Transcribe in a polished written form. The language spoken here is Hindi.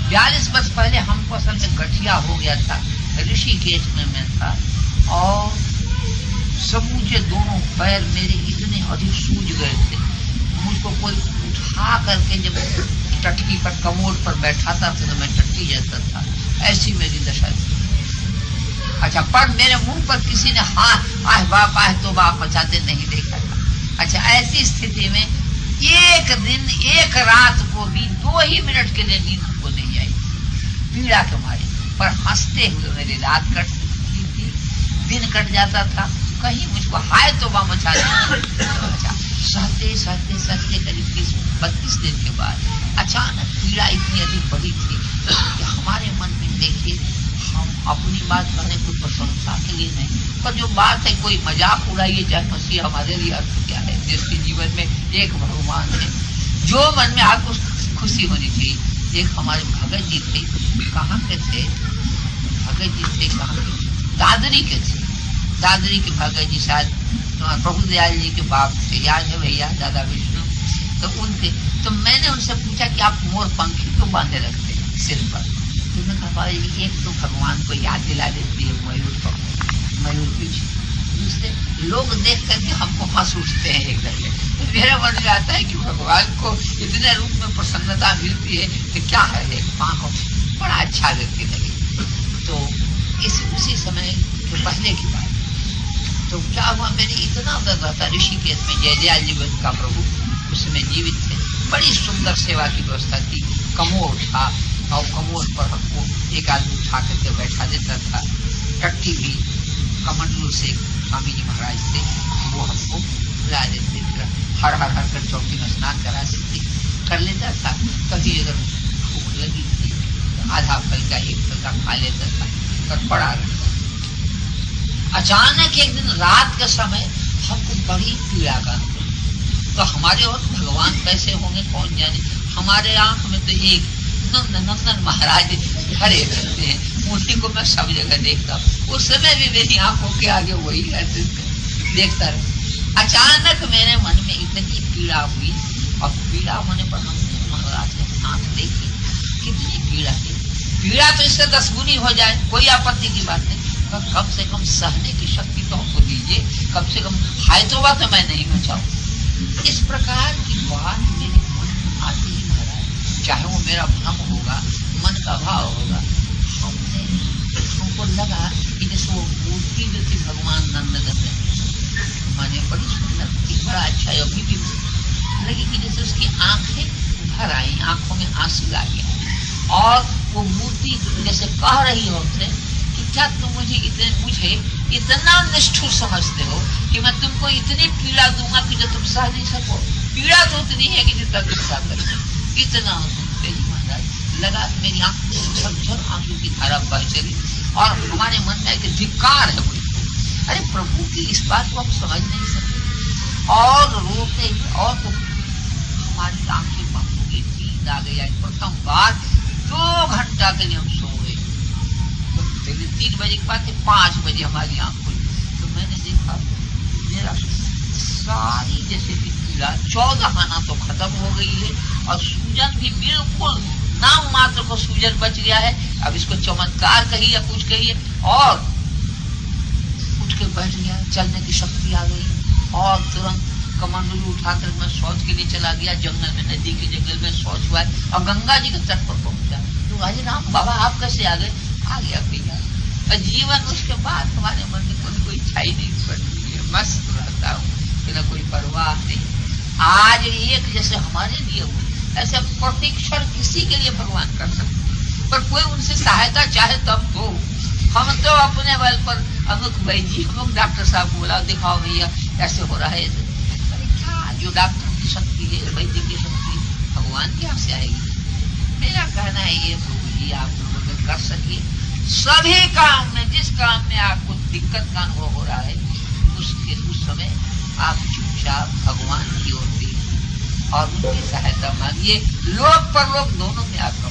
42 वर्ष पहले हमको असल में गठिया हो गया था, ऋषिकेश में मैं था, और समूचे दोनों पैर मेरे इतने अधिक सूज गए थे, मुझको कोई उठा करके जब टट्टी पर कमोड पर बैठाता था तो मैं टट्टी जैसा था, ऐसी मेरी दशा थी। अच्छा, पर मेरे मुंह पर किसी ने हाँ आह बाप आह तो बाप मचाते नहीं देखा था। अच्छा, ऐसी स्थिति में एक दिन एक रात को भी 2 ही मिनट के लिए नींद हमको नहीं आई, पीड़ा के मारे। पर हंसते हुए मेरी रात कटती थी, दिन कट जाता था, कहीं मुझको हाय तो बा मचा देता। अच्छा, सहते सहते सहते करीब 32 दिन के बाद अचानक पीड़ा इतनी अधिक बढ़ी थी कि हमारे मन में, देखिए, हम अपनी बात कहने कोई प्रशंसा के लिए नहीं, पर जो बात है कोई मजाक उड़ाइए, चाहे मसीह हमारे लिए अर्थ क्या है, जिसके जीवन में एक भगवान है, जो मन में आपको खुशी होनी चाहिए। एक हमारे भगत जी थे, कहाँ के थे भगत जी थे, कहाँ के, दादरी के थे, दादरी के भगत जी शायद प्रभु दयाल जी के बाप थे, याद है भैया, दादा विष्णु। तो उनके, तो मैंने उनसे पूछा कि आप मोर पंखी क्यों बांधे रखते हैं सिर पर? तो उन्होंने कहा एक तो भगवान को याद दिला देती है मयूर को, मयूर पीछे, दूसरे लोग देख करके हमको हंस उठते हैं एकदम। तो मेरे मन में आता है कि भगवान को इतने रूप में प्रसन्नता मिलती है कि क्या है, एक को बड़ा अच्छा व्यक्ति लगे। तो उसी समय के पहले की बात, तो क्या हुआ, मैंने इतना दर्द था ऋषिकेश में, जयदयाल जी का प्रभु उसमें जीवित थे, बड़ी सुंदर सेवा की व्यवस्था थी, कमोड था और कमोड पर हमको एक आदमी उठा करके बैठा देता था, टट्टी भी कमंडलू से स्वामी जी महाराज थे, वो हमको बुला देते थे, हर हर हर कर चौकी में स्नान करा देते कर लेता था। कभी अगर भूख लगी थी तो आधा फल का एक फल का खा लेता था, पर पड़ा रहता। अचानक एक दिन रात के समय हमको बड़ी पीड़ा का अनुभव, तो हमारे और भगवान कैसे होंगे कौन जाने, हमारे आंख में तो एक नंदन महाराज खड़े रहते हैं, उन्हीं को मैं सब जगह देखता हूँ, उस समय भी मेरी आंखों के आगे वही रहते थे, देखता रहे। अचानक मेरे मन में इतनी पीड़ा हुई, और पीड़ा होने पर हमने महाराज के आंख देखी, कितनी पीड़ा है, पीड़ा तो इससे 10 गुनी हो जाए, कोई आपत्ति की बात नहीं, कम से कम सहने की शक्ति तो हमको दीजिए, कम से कम हाय तो बात मैं नहीं बचाऊं। इस प्रकार की बात मेरे मन में आती ही महाराज, चाहे वो मेरा भ्रम होगा, मन का भाव होगा, हमको लगा कि जैसे वो मूर्ति जो थी भगवान नंदन माने बड़ी सुंदर थी, बड़ा अच्छा, अभी भी लगी कि जैसे उसकी आंखें भर आई, आंखों में आंसू आ गया, और वो मूर्ति जैसे कह रही होते कि क्या तुम मुझे इतना निष्ठुर समझते हो कि मैं तुमको इतनी पीड़ा दूंगा कि जो तुम सह नहीं सको, पीड़ा तो उतनी है कि जितना तुम सह कर। इतना सुनते ही महाराज लगा मेरी आंख में झरझर आंसू की धारा बह चली, और हमारे मन में एक धिक्कार है, अरे प्रभु की इस बात को हम समझ नहीं सकते, और रोते और तो हमारी आंखें बंद हो गई, नींद आ गई। प्रथम बार 2 घंटा के लिए हम सो गए, तो 3 बजे के बाद 5 बजे हमारी आंख खुली, तो मैंने देखा मेरा सारी जैसे कि पीड़ा 14 आना तो खत्म हो गई है, और सूजन भी बिल्कुल नाम मात्र को सूजन बच गया है। अब इसको चमत्कार कहिए या कुछ कहिए, और उठ के बैठ गया, चलने की शक्ति आ गई, और तुरंत कमंडलू उठाकर मैं शौच के लिए चला गया, जंगल में, नदी के जंगल में शौच हुआ, और गंगा जी के तट पर पहुंचा। तो अरे राम बाबा आप कैसे आ गए? आ गया भैया। और जीवन उसके बाद हमारे मन में कोई इच्छा ही नहीं पड़ती है, मस्त रहता हूँ, बिना कोई परवाह नहीं। आज एक जैसे हमारे लिए हुए, ऐसे प्रतिक्षण किसी के लिए भगवान कर सकते, पर कोई उनसे सहायता चाहे तब तो। हम तो अपने बल पर अमुक भाई जी, अमुक डॉक्टर साहब बोला दिखाओ भैया ऐसे हो रहा है, अरे क्या जो डॉक्टर की शक्ति है, वैद्य की शक्ति भगवान के यहाँ से आएगी। मेरा कहना है ये प्रभु जी आप लोग अगर कर सकिए सभी काम में, जिस काम में आपको दिक्कत का अनुभव हो रहा है, उस समय आप चुपचाप भगवान की ओर देखिए और उनकी सहायता मांगिए, लोक परलोक दोनों में आपका